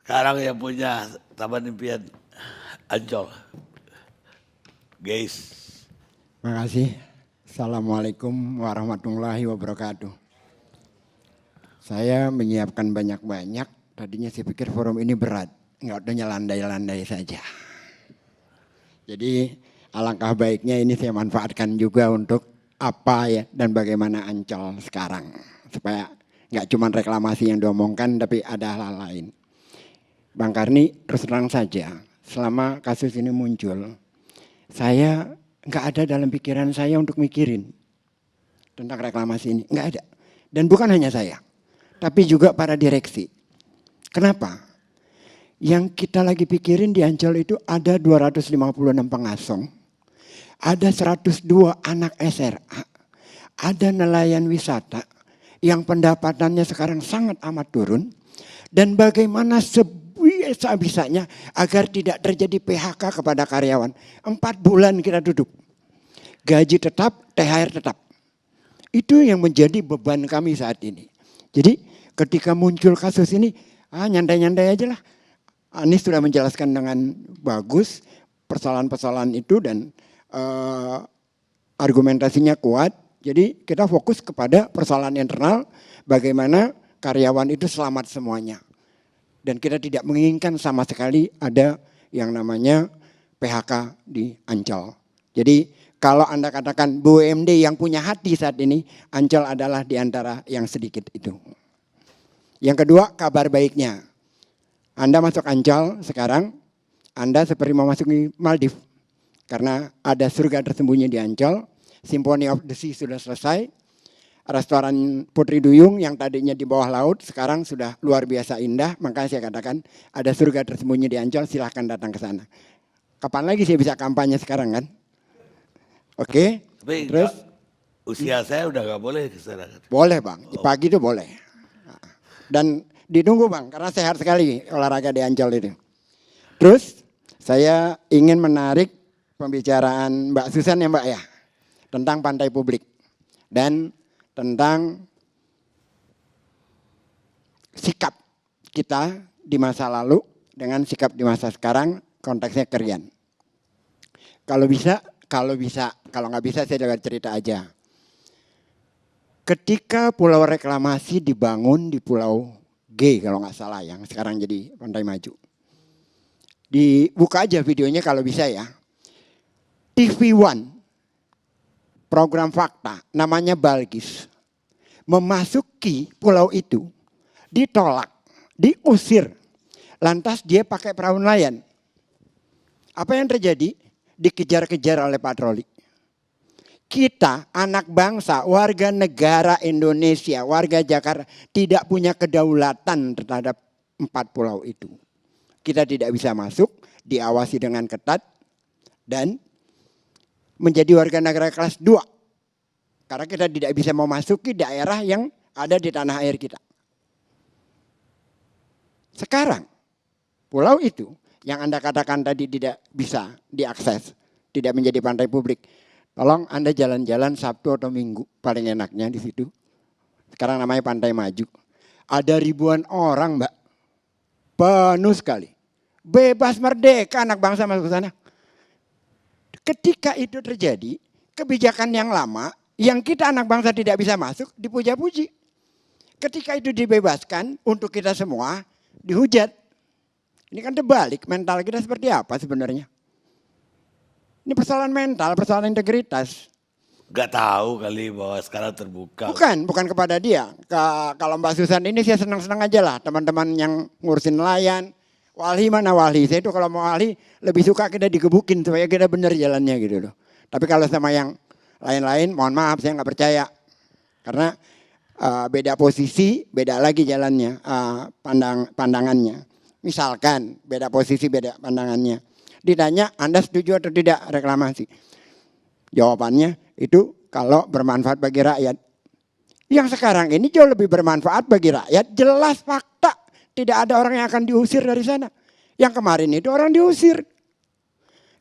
Sekarang yang punya Taman Impian Ancol. Guys. Terima kasih. Assalamualaikum warahmatullahi wabarakatuh. Saya menyiapkan banyak-banyak. Tadinya saya pikir forum ini berat. Enggak, udah landai-landai saja. Jadi alangkah baiknya ini saya manfaatkan juga untuk apa ya dan bagaimana Ancol sekarang. Supaya enggak cuma reklamasi yang diomongkan tapi ada hal lain. Bang Karni, terus terang saja, selama kasus ini muncul, saya nggak ada dalam pikiran saya untuk mikirin tentang reklamasi ini, nggak ada. Dan bukan hanya saya, tapi juga para direksi. Kenapa? Yang kita lagi pikirin di Ancol itu ada 256 pengasong, ada 102 anak SRA, ada nelayan wisata yang pendapatannya sekarang sangat amat turun, dan bagaimana bisa-bisanya agar tidak terjadi PHK kepada karyawan. 4 bulan kita duduk. Gaji tetap, THR tetap. Itu yang menjadi beban kami saat ini. Jadi ketika muncul kasus ini, nyantai-nyantai aja lah. Anies sudah menjelaskan dengan bagus persoalan-persoalan itu dan argumentasinya kuat. Jadi kita fokus kepada persoalan internal, bagaimana karyawan itu selamat semuanya. Dan kita tidak menginginkan sama sekali ada yang namanya PHK di Ancol. Jadi kalau Anda katakan BUMD yang punya hati saat ini, Ancol adalah di antara yang sedikit itu. Yang kedua, kabar baiknya. Anda masuk Ancol sekarang, Anda seperti memasuki Maldives. Karena ada surga tersembunyi di Ancol, Symphony of the Sea sudah selesai. Restoran Putri Duyung yang tadinya di bawah laut sekarang sudah luar biasa indah. Makanya saya katakan ada surga tersembunyi di Ancol, silahkan datang ke sana. Kapan lagi saya bisa kampanye sekarang kan? Oke. Tapi terus usia saya udah gak boleh ke sana. Boleh Bang, pagi itu boleh. Dan ditunggu Bang, karena sehat sekali olahraga di Ancol itu. Terus saya ingin menarik pembicaraan Mbak Susan ya Mbak ya, tentang pantai publik. Dan tentang sikap kita di masa lalu dengan sikap di masa sekarang, konteksnya Kerian. Kalau nggak bisa saya juga cerita aja. Ketika pulau reklamasi dibangun di Pulau G kalau nggak salah yang sekarang jadi Pantai Maju. Dibuka aja videonya kalau bisa ya. TV One. Program fakta namanya Balkis memasuki pulau itu ditolak, diusir. Lantas dia pakai perahu nelayan. Apa yang terjadi? Dikejar-kejar oleh patroli. Kita anak bangsa, warga negara Indonesia, warga Jakarta tidak punya kedaulatan terhadap 4 pulau itu. Kita tidak bisa masuk, diawasi dengan ketat dan menjadi warga negara kelas 2. Karena kita tidak bisa memasuki daerah yang ada di tanah air kita. Sekarang, pulau itu yang Anda katakan tadi tidak bisa diakses, tidak menjadi pantai publik. Tolong Anda jalan-jalan Sabtu atau Minggu, paling enaknya di situ. Sekarang namanya Pantai Maju. Ada ribuan orang Mbak, penuh sekali. Bebas merdeka anak bangsa masuk ke sana. Ketika itu terjadi, kebijakan yang lama, yang kita anak bangsa tidak bisa masuk, dipuja-puji. Ketika itu dibebaskan untuk kita semua, dihujat. Ini kan terbalik, mental kita seperti apa sebenarnya? Ini persoalan mental, persoalan integritas. Gak tahu kali bahwa sekarang terbuka. Bukan kepada dia. Kalau Mbak Susan ini saya senang-senang aja lah, teman-teman yang ngurusin nelayan. Wali mana wali? Saya itu kalau mau wali lebih suka kita digebukin supaya kita benar jalannya gitu loh. Tapi kalau sama yang lain-lain, mohon maaf saya nggak percaya. Karena beda posisi, beda lagi jalannya, pandangannya. Misalkan beda posisi, beda pandangannya. Ditanya Anda setuju atau tidak reklamasi? Jawabannya itu kalau bermanfaat bagi rakyat. Yang sekarang ini jauh lebih bermanfaat bagi rakyat, jelas fakta. Tidak ada orang yang akan diusir dari sana. Yang kemarin itu orang diusir.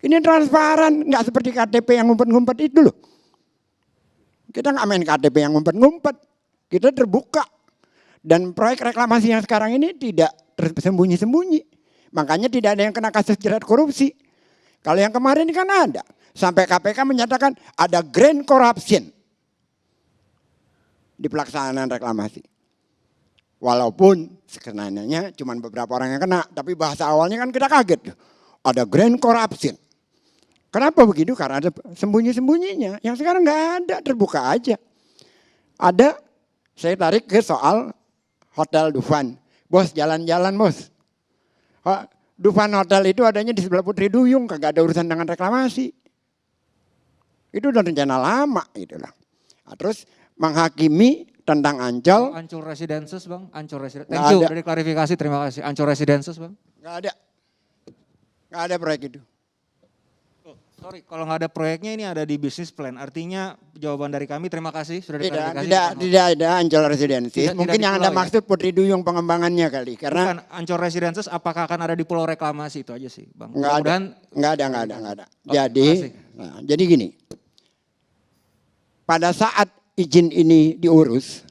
Ini transparan, nggak seperti KTP yang ngumpet-ngumpet itu loh. Kita nggak main KTP yang ngumpet-ngumpet. Kita terbuka. Dan proyek reklamasi yang sekarang ini tidak tersembunyi-sembunyi. Makanya tidak ada yang kena kasus jerat korupsi. Kalau yang kemarin kan ada. Sampai KPK menyatakan ada grand corruption di pelaksanaan reklamasi. Walaupun sebenarnya cuma beberapa orang yang kena, tapi bahasa awalnya kan kita kaget. Ada grand corruption. Kenapa begitu? Karena ada sembunyi-sembunyinya. Yang sekarang nggak ada, terbuka aja. Ada, saya tarik ke soal Hotel Dufan. Bos, jalan-jalan bos. Dufan Hotel itu adanya di sebelah Putri Duyung, kagak ada urusan dengan reklamasi. Itu udah rencana lama gitu lah. Nah, terus menghakimi tentang Ancol. Ancol Residences bang, Ancol Residences. Thank you dari klarifikasi, terima kasih. Ancol Residences bang. Nggak ada proyek itu. Oh, sorry, kalau nggak ada proyeknya ini ada di business plan. Artinya jawaban dari kami, terima kasih sudah diklarifikasi. Tidak ada Ancol Residences. Mungkin yang Anda maksud Putri Duyung pengembangannya kali. Karena bukan, Ancol Residences apakah akan ada di Pulau Reklamasi itu aja sih bang. Nggak ada. Jadi gini. Pada saat izin ini diurus,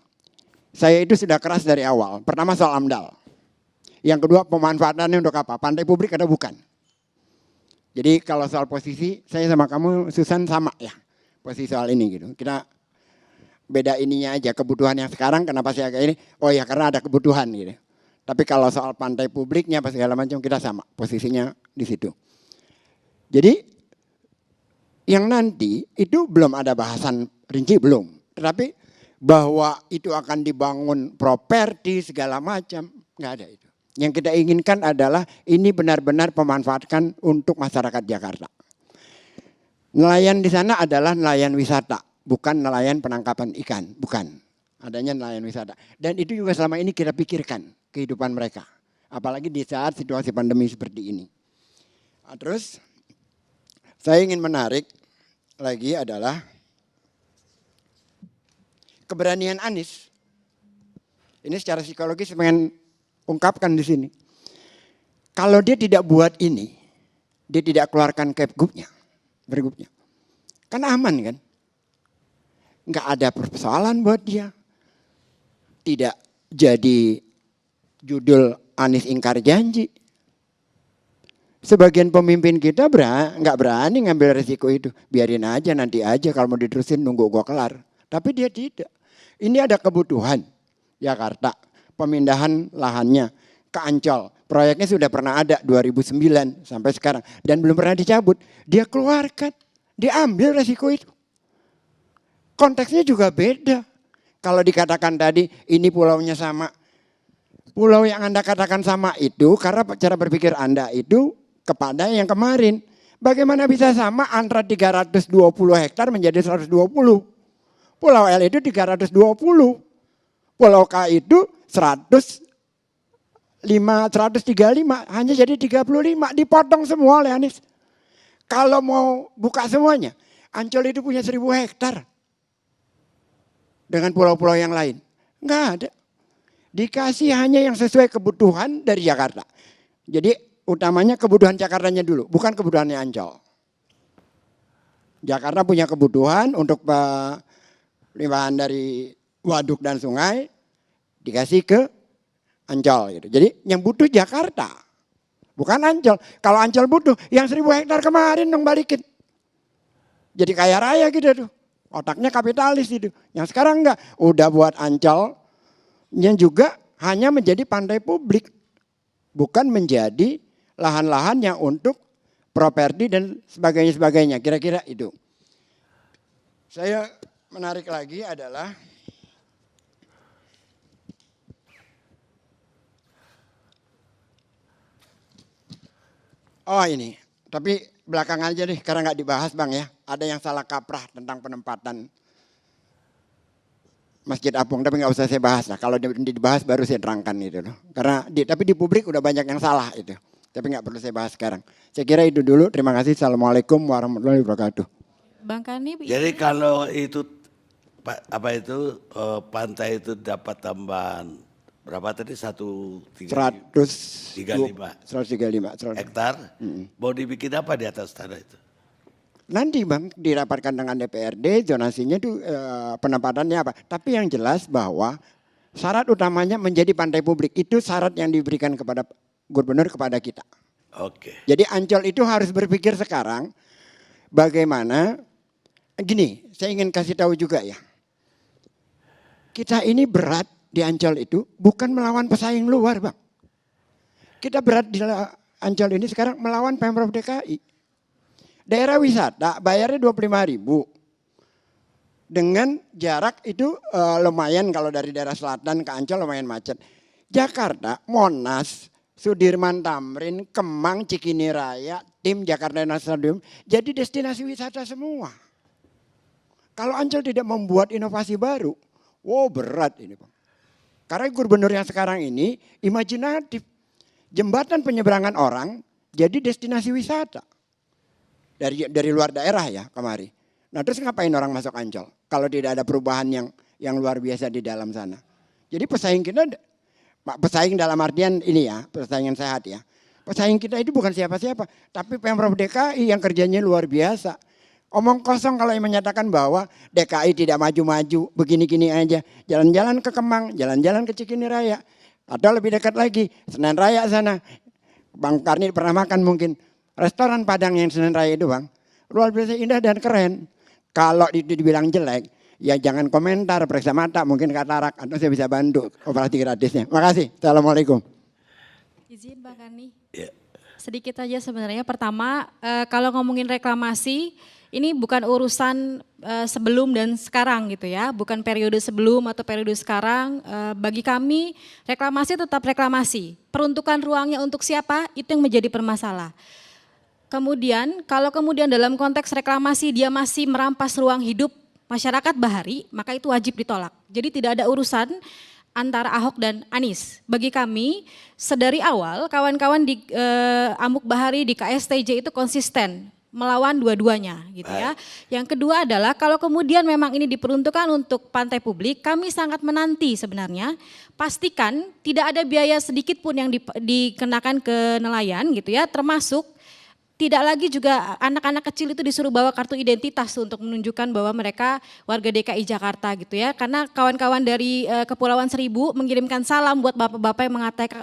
saya itu sudah keras dari awal. Pertama soal AMDAL. Yang kedua pemanfaatannya untuk apa? Pantai publik ada bukan? Jadi kalau soal posisi, saya sama kamu Susan sama ya. Posisi soal ini gitu. Kita beda ininya aja, kebutuhan yang sekarang kenapa saya kayak ini? Oh ya karena ada kebutuhan gitu. Tapi kalau soal pantai publiknya apa segala macam kita sama. Posisinya di situ. Jadi yang nanti itu belum ada bahasan rinci belum. Tetapi bahwa itu akan dibangun properti segala macam, nggak ada itu. Yang kita inginkan adalah ini benar-benar pemanfaatkan untuk masyarakat Jakarta. Nelayan di sana adalah nelayan wisata, bukan nelayan penangkapan ikan, bukan. Adanya nelayan wisata. Dan itu juga selama ini kita pikirkan kehidupan mereka. Apalagi di saat situasi pandemi seperti ini. Nah, terus saya ingin menarik lagi adalah keberanian Anies. Ini secara psikologis pengen ungkapkan di sini. Kalau dia tidak buat ini, dia tidak keluarkan pergubnya, kan aman kan? Nggak ada persoalan buat dia. Tidak jadi judul Anies ingkar janji. Sebagian pemimpin kita nggak berani ngambil resiko itu. Biarin aja nanti aja kalau mau diterusin nunggu gua kelar. Tapi dia tidak. Ini ada kebutuhan Jakarta. Pemindahan lahannya ke Ancol. Proyeknya sudah pernah ada 2009 sampai sekarang. Dan belum pernah dicabut. Dia keluarkan. Dia ambil resiko itu. Konteksnya juga beda. Kalau dikatakan tadi ini pulaunya sama. Pulau yang Anda katakan sama itu karena cara berpikir Anda itu kepada yang kemarin. Bagaimana bisa sama antara 320 hektar menjadi 120? Pulau L itu 320. Pulau K itu 135, hanya jadi 35. Dipotong semua oleh Anies. Kalau mau buka semuanya, Ancol itu punya 1000 hektar. Dengan pulau-pulau yang lain. Enggak ada. Dikasih hanya yang sesuai kebutuhan dari Jakarta. Jadi utamanya kebutuhan Jakartanya dulu, bukan kebutuhannya Ancol. Jakarta punya kebutuhan untuk limpahan dari waduk dan sungai, dikasih ke Ancol gitu. Jadi yang butuh Jakarta, bukan Ancol. Kalau Ancol butuh, yang 1000 hektar kemarin dong balikin. Jadi kaya raya gitu tuh. Otaknya kapitalis itu. Yang sekarang enggak, udah buat Ancol yang juga hanya menjadi pantai publik. Bukan menjadi lahan-lahan yang untuk properti dan sebagainya. Kira-kira itu. Saya menarik lagi adalah oh ini, tapi belakangan aja deh karena nggak dibahas Bang ya. Ada yang salah kaprah tentang penempatan Masjid Apung, tapi nggak usah saya bahas lah. Kalau dibahas baru saya terangkan itu loh. Karena tapi di publik udah banyak yang salah itu. Tapi nggak perlu saya bahas sekarang. Saya kira itu dulu. Terima kasih. Assalamualaikum warahmatullahi wabarakatuh. Bang Kani. Jadi kalau itu pantai itu dapat tambahan berapa tadi 135 hektar. Mau dibikin apa di atas tanah itu? Nanti Bang dirapatkan dengan DPRD zonasinya itu penempatannya apa. Tapi yang jelas bahwa Syarat utamanya menjadi pantai publik. Itu syarat yang diberikan kepada gubernur kepada kita. Oke. Jadi Ancol itu harus berpikir sekarang bagaimana, gini saya ingin kasih tahu juga ya. Kita ini berat di Ancol itu bukan melawan pesaing luar Bang. Kita berat di Ancol ini sekarang melawan Pemprov DKI. Daerah wisata bayarnya 25.000. Dengan jarak itu lumayan kalau dari daerah selatan ke Ancol lumayan macet. Jakarta, Monas, Sudirman Tamrin, Kemang, Cikini Raya, tim Jakarta Stadium jadi destinasi wisata semua. Kalau Ancol tidak membuat inovasi baru, wow berat ini Bang. Karena gubernur yang sekarang ini imajinatif. Jembatan penyeberangan orang jadi destinasi wisata. Dari luar daerah ya kemari. Nah terus ngapain orang masuk Ancol kalau tidak ada perubahan yang luar biasa di dalam sana. Jadi pesaing kita, pesaing dalam artian ini ya, persaingan sehat ya. Pesaing kita itu bukan siapa-siapa, tapi Pemprov DKI yang kerjanya luar biasa. Omong kosong kalau yang menyatakan bahwa DKI tidak maju-maju, begini-gini aja. Jalan-jalan ke Kemang, jalan-jalan ke Cikini Raya. Atau lebih dekat lagi, Senen Raya sana. Bang Karni pernah makan mungkin. Restoran Padang yang Senen Raya itu Bang. Luar biasa indah dan keren. Kalau dibilang jelek, ya jangan komentar, periksa mata, mungkin katarak. Atau saya bisa bantu operasi gratisnya. Makasih. Assalamualaikum. Izin Bang Karni. Ya. Sedikit aja sebenarnya. Pertama, kalau ngomongin reklamasi, ini bukan urusan sebelum dan sekarang gitu ya. Bukan periode sebelum atau periode sekarang. Bagi kami, reklamasi tetap reklamasi. Peruntukan ruangnya untuk siapa, itu yang menjadi permasalah. Kemudian kalau kemudian dalam konteks reklamasi dia masih merampas ruang hidup masyarakat bahari, maka itu wajib ditolak. Jadi tidak ada urusan antara Ahok dan Anies. Bagi kami sedari awal kawan-kawan di Amuk Bahari di KSTJ itu konsisten melawan dua-duanya gitu ya. Yang kedua adalah kalau kemudian memang ini diperuntukkan untuk pantai publik, kami sangat menanti sebenarnya pastikan tidak ada biaya sedikit pun yang dikenakan ke nelayan gitu ya, termasuk tidak lagi juga anak-anak kecil itu disuruh bawa kartu identitas untuk menunjukkan bahwa mereka warga DKI Jakarta gitu ya. Karena kawan-kawan dari Kepulauan Seribu mengirimkan salam buat bapak-bapak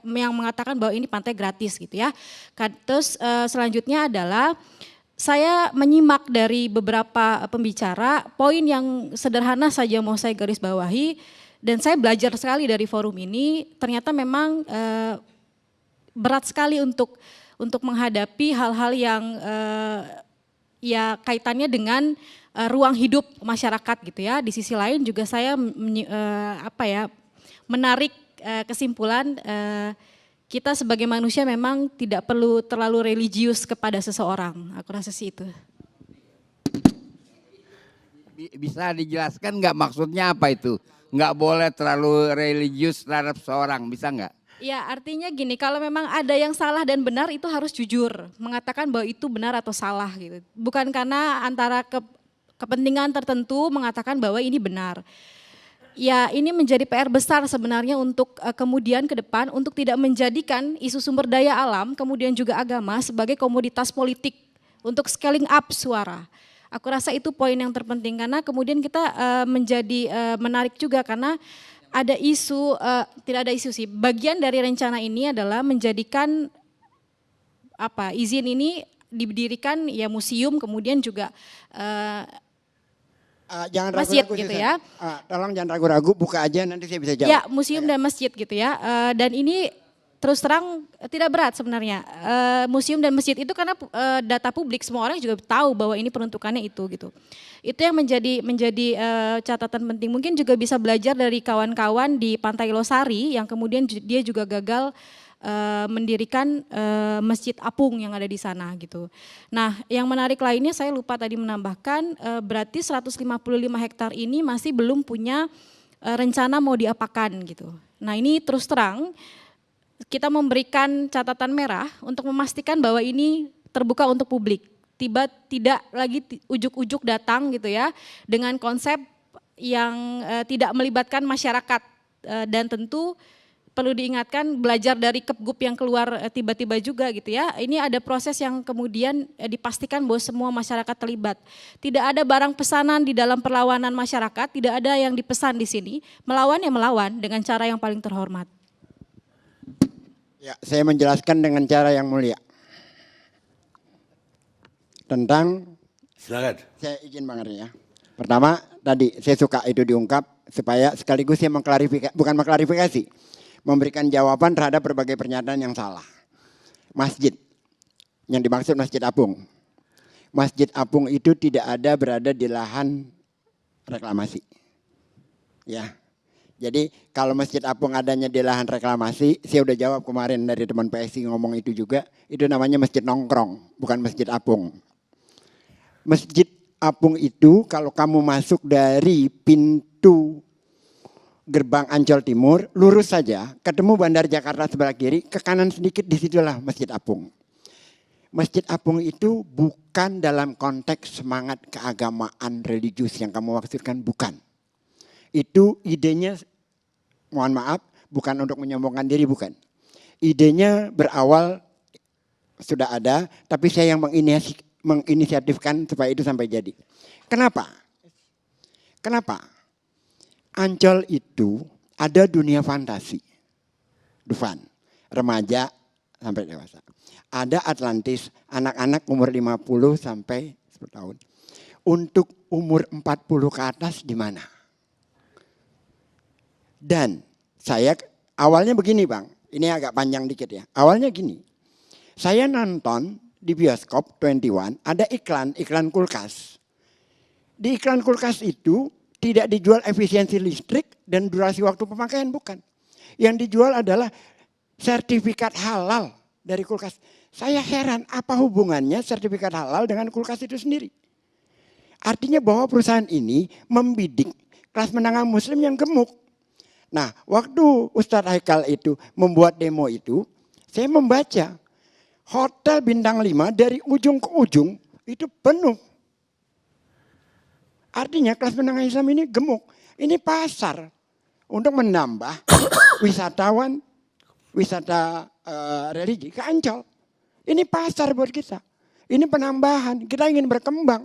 yang mengatakan bahwa ini pantai gratis gitu ya. Terus selanjutnya adalah saya menyimak dari beberapa pembicara, poin yang sederhana saja mau saya garis bawahi dan saya belajar sekali dari forum ini, ternyata memang berat sekali untuk menghadapi hal-hal yang ya kaitannya dengan ruang hidup masyarakat gitu ya. Di sisi lain juga saya menarik kesimpulan kita sebagai manusia memang tidak perlu terlalu religius kepada seseorang. Aku rasa sih itu. Bisa dijelaskan nggak maksudnya apa itu? Nggak boleh terlalu religius terhadap seseorang, bisa nggak? Ya artinya gini, kalau memang ada yang salah dan benar itu harus jujur. Mengatakan bahwa itu benar atau salah gitu. Bukan karena antara kepentingan tertentu mengatakan bahwa ini benar. Ya ini menjadi PR besar sebenarnya untuk kemudian ke depan untuk tidak menjadikan isu sumber daya alam kemudian juga agama sebagai komoditas politik untuk scaling up suara. Aku rasa itu poin yang terpenting karena kemudian kita menjadi menarik juga karena ada isu, tidak ada isu sih, bagian dari rencana ini adalah menjadikan izin ini didirikan ya museum kemudian juga jangan masjid ragu-ragu gitu ya. Tolong jangan ragu-ragu, buka aja nanti saya bisa jawab. Ya museum dan masjid gitu ya. Dan ini terus terang tidak berat sebenarnya. Museum dan masjid itu karena data publik semua orang juga tahu bahwa ini peruntukannya itu gitu. Itu yang menjadi catatan penting. Mungkin juga bisa belajar dari kawan-kawan di Pantai Losari yang kemudian dia juga gagal mendirikan Masjid Apung yang ada di sana gitu. Nah, yang menarik lainnya saya lupa tadi menambahkan berarti 155 hektar ini masih belum punya rencana mau diapakan gitu. Nah, ini terus terang kita memberikan catatan merah untuk memastikan bahwa ini terbuka untuk publik. Tidak lagi ujuk-ujuk datang gitu ya dengan konsep yang tidak melibatkan masyarakat dan tentu perlu diingatkan belajar dari Kepgub yang keluar tiba-tiba juga gitu ya. Ini ada proses yang kemudian dipastikan bahwa semua masyarakat terlibat. Tidak ada barang pesanan di dalam perlawanan masyarakat, tidak ada yang dipesan di sini. Melawan ya melawan dengan cara yang paling terhormat. Ya, saya menjelaskan dengan cara yang mulia. Tentang, Silakan. saya izin Bang Arya ya. Pertama, tadi saya suka itu diungkap supaya sekaligus saya mengklarifikasi, bukan mengklarifikasi, memberikan jawaban terhadap berbagai pernyataan yang salah. Masjid, yang dimaksud Masjid Apung. Masjid Apung itu tidak ada berada di lahan reklamasi. Ya, jadi kalau Masjid Apung adanya di lahan reklamasi, saya udah jawab kemarin dari teman PSI ngomong itu juga, itu namanya Masjid Nongkrong, bukan Masjid Apung. Masjid Apung itu kalau kamu masuk dari pintu gerbang Ancol Timur, lurus saja, ketemu Bandar Jakarta sebelah kiri, ke kanan sedikit disitulah Masjid Apung. Masjid Apung itu bukan dalam konteks semangat keagamaan religius yang kamu maksudkan, bukan. Itu idenya, mohon maaf, bukan untuk menyombongkan diri, bukan. Idenya berawal sudah ada, tapi saya yang menginisiatifkan supaya itu sampai jadi. Kenapa? Kenapa? Ancol itu ada dunia fantasi. Dufan, remaja sampai dewasa. Ada Atlantis, anak-anak umur 50 sampai 10 tahun. Untuk umur 40 ke atas di mana? Dan saya awalnya begini Bang, ini agak panjang dikit ya. Awalnya gini, saya nonton di bioskop 21 ada iklan kulkas. Di iklan kulkas itu tidak dijual efisiensi listrik dan durasi waktu pemakaian, bukan. Yang dijual adalah sertifikat halal dari kulkas. Saya heran apa hubungannya sertifikat halal dengan kulkas itu sendiri. Artinya bahwa perusahaan ini membidik kelas menengah muslim yang gemuk. Nah, waktu Ustadz Haikal itu membuat demo itu, saya membaca hotel bintang 5 dari ujung ke ujung itu penuh. Artinya kelas menengah Islam ini gemuk. Ini pasar untuk menambah wisatawan, wisata religi ke Ancol. Ini pasar buat kita. Ini penambahan, kita ingin berkembang.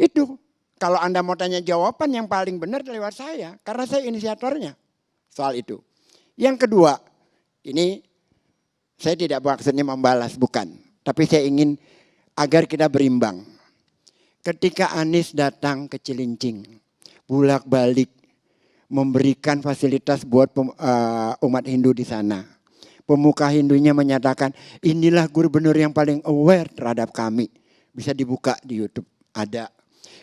Itu. Kalau Anda mau tanya jawaban yang paling benar lewat saya. Karena saya inisiatornya soal itu. Yang kedua, ini saya tidak maksudnya membalas, bukan. Tapi saya ingin agar kita berimbang. Ketika Anies datang ke Cilincing, bolak-balik memberikan fasilitas buat umat Hindu di sana. Pemuka Hindunya menyatakan, inilah gubernur yang paling aware terhadap kami. Bisa dibuka di YouTube, ada.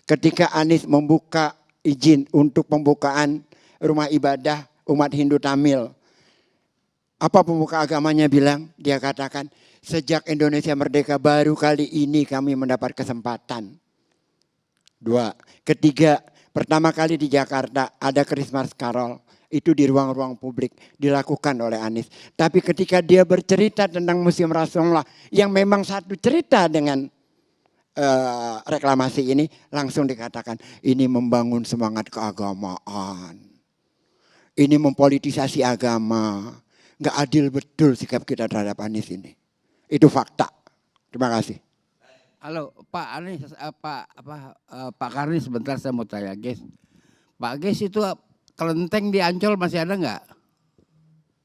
Ketika Anies membuka izin untuk pembukaan rumah ibadah umat Hindu Tamil. Apa pemuka agamanya bilang? Dia katakan, sejak Indonesia merdeka baru kali ini kami mendapat kesempatan. 2. Ketiga, pertama kali di Jakarta ada Christmas Carol. Itu di ruang-ruang publik dilakukan oleh Anies. Tapi ketika dia bercerita tentang Museum Rasulullah yang memang satu cerita dengan reklamasi ini, langsung dikatakan ini membangun semangat keagamaan. Ini mempolitisasi agama. Nggak adil betul sikap kita terhadap Anies ini. Itu fakta. Terima kasih. Halo Pak Anies, Pak Karni sebentar saya mau tanya Ges. Pak Ges itu kelenteng di Ancol masih ada nggak?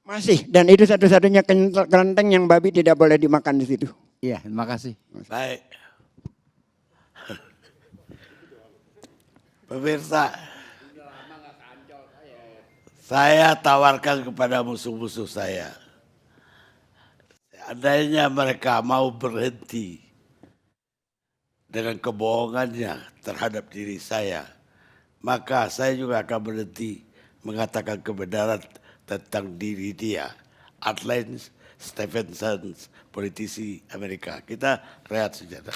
Masih, dan itu satu-satunya kelenteng yang babi tidak boleh dimakan di situ. Iya, terima kasih. Baik. Pemirsa, saya tawarkan kepada musuh-musuh saya. Seandainya mereka mau berhenti dengan kebohongannya terhadap diri saya, maka saya juga akan berhenti mengatakan kebenaran tentang diri dia. Atlan Stephenson, politisi Amerika. Kita rehat sejenak.